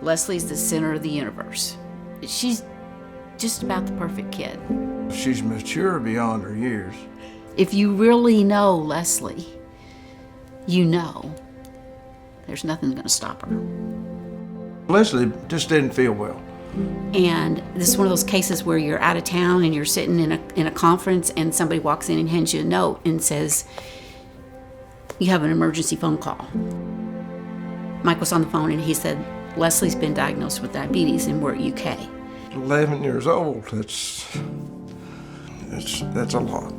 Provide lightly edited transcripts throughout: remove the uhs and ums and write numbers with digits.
Leslie's the center of the universe. She's just about the perfect kid. She's mature beyond her years. If you really know Leslie, you know there's nothing going to stop her. Leslie just didn't feel well. And this is one of those cases where you're out of town and you're sitting in a conference and somebody walks in and hands you a note and says, you have an emergency phone call. Mike was on the phone and he said, Leslie's been diagnosed with diabetes and we're at UK. 11 years old, that's a lot.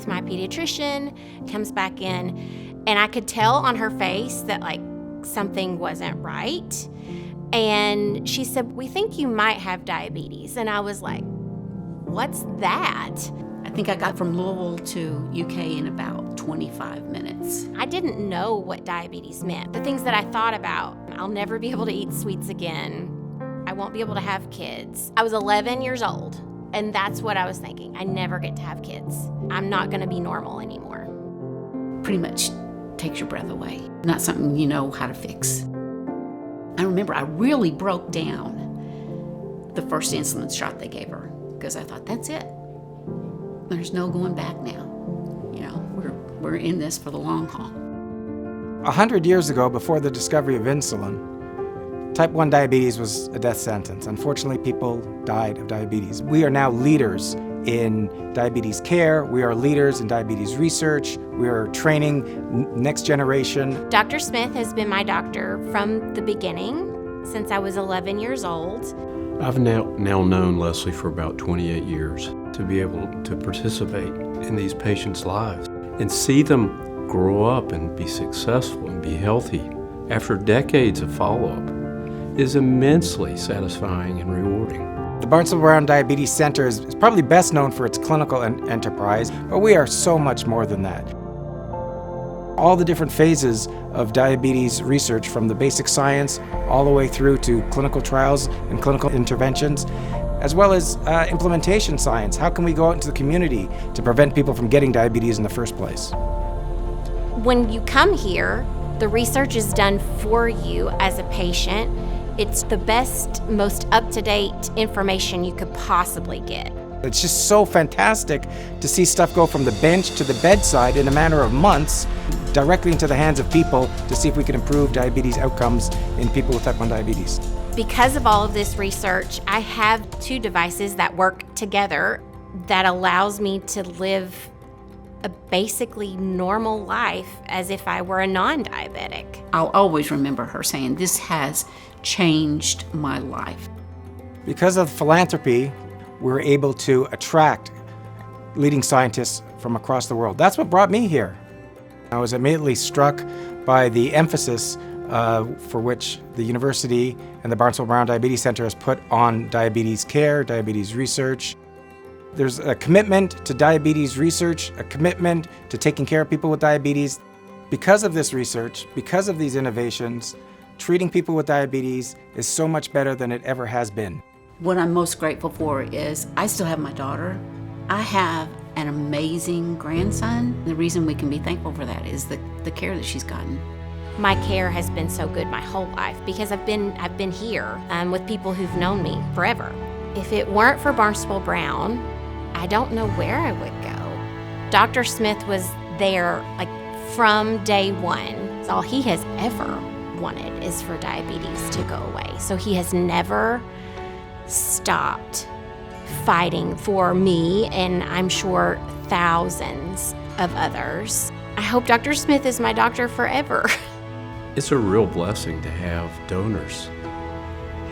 My pediatrician comes back in and I could tell on her face that like something wasn't right. And she said, we think you might have diabetes. And I was like, what's that? I think I got from Louisville to UK in about 25 minutes. I didn't know what diabetes meant. The things that I thought about, I'll never be able to eat sweets again. I won't be able to have kids. I was 11 years old, and that's what I was thinking. I never get to have kids. I'm not gonna be normal anymore. Pretty much takes your breath away. Not something you know how to fix. I remember I really broke down the first insulin shot they gave her because I thought, that's it. There's no going back now. You know, we're in this for the long haul. 100 years ago, before the discovery of insulin, type 1 diabetes was a death sentence. Unfortunately, people died of diabetes. We are now leaders in diabetes care. We are leaders in diabetes research. We are training next generation. Dr. Smith has been my doctor from the beginning, since I was 11 years old. I've now known Leslie for about 28 years. To be able to participate in these patients' lives and see them grow up and be successful and be healthy after decades of follow-up is immensely satisfying and rewarding. The Barnstable Brown Diabetes Center is probably best known for its clinical enterprise, but we are so much more than that. All the different phases of diabetes research, from the basic science all the way through to clinical trials and clinical interventions, as well as implementation science. How can we go out into the community to prevent people from getting diabetes in the first place? When you come here, the research is done for you as a patient. It's the best, most up-to-date information you could possibly get. It's just so fantastic to see stuff go from the bench to the bedside in a matter of months, directly into the hands of people to see if we can improve diabetes outcomes in people with type 1 diabetes. Because of all of this research, I have 2 devices that work together that allows me to live a basically normal life as if I were a non-diabetic. I'll always remember her saying, this has changed my life. Because of philanthropy, we're able to attract leading scientists from across the world. That's what brought me here. I was immediately struck by the emphasis for which the university and the Barnstable Brown Diabetes Center has put on diabetes care, diabetes research. There's a commitment to diabetes research, a commitment to taking care of people with diabetes. Because of this research, because of these innovations, treating people with diabetes is so much better than it ever has been. What I'm most grateful for is I still have my daughter. I have an amazing grandson. The reason we can be thankful for that is the care that she's gotten. My care has been so good my whole life because I've been here with people who've known me forever. If it weren't for Barnstable Brown, I don't know where I would go. Dr. Smith was there like from day one. All he has ever wanted is for diabetes to go away. So he has never stopped fighting for me, and I'm sure thousands of others. I hope Dr. Smith is my doctor forever. It's a real blessing to have donors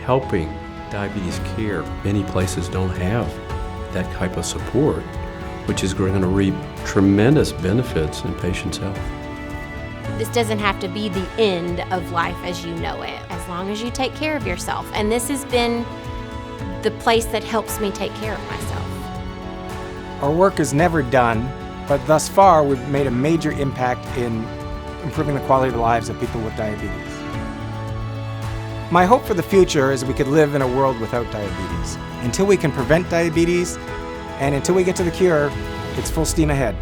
helping diabetes care. Many places don't have that type of support, which is going to reap tremendous benefits in patients' health. This doesn't have to be the end of life as you know it, as long as you take care of yourself. And this has been the place that helps me take care of myself. Our work is never done, but thus far we've made a major impact in improving the quality of the lives of people with diabetes. My hope for the future is that we could live in a world without diabetes. Until we can prevent diabetes and until we get to the cure, it's full steam ahead.